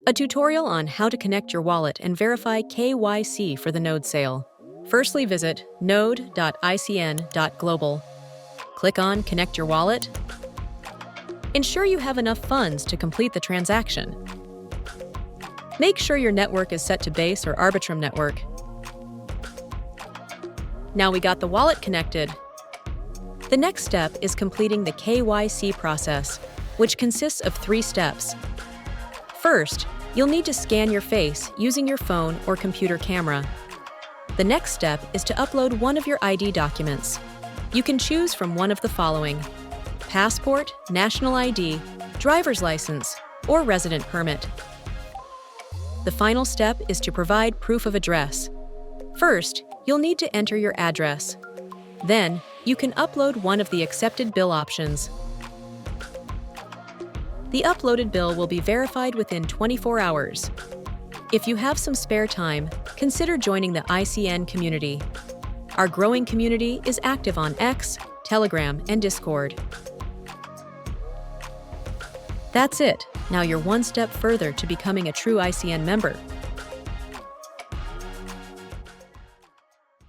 A tutorial on how to connect your wallet and verify KYC for the node sale. Firstly, visit node.icn.global. Click on Connect Your Wallet. Ensure you have enough funds to complete the transaction. Make sure your network is set to Base or Arbitrum network. Now we got the wallet connected. The next step is completing the KYC process, which consists of 3 steps. First, you'll need to scan your face using your phone or computer camera. The next step is to upload one of your ID documents. You can choose from one of the following: passport, national ID, driver's license, or resident permit. The final step is to provide proof of address. First, you'll need to enter your address. Then, you can upload one of the accepted bill options. The uploaded bill will be verified within 24 hours. If you have some spare time, consider joining the ICN community. Our growing community is active on X, Telegram, and Discord. That's it. Now you're one step further to becoming a true ICN member.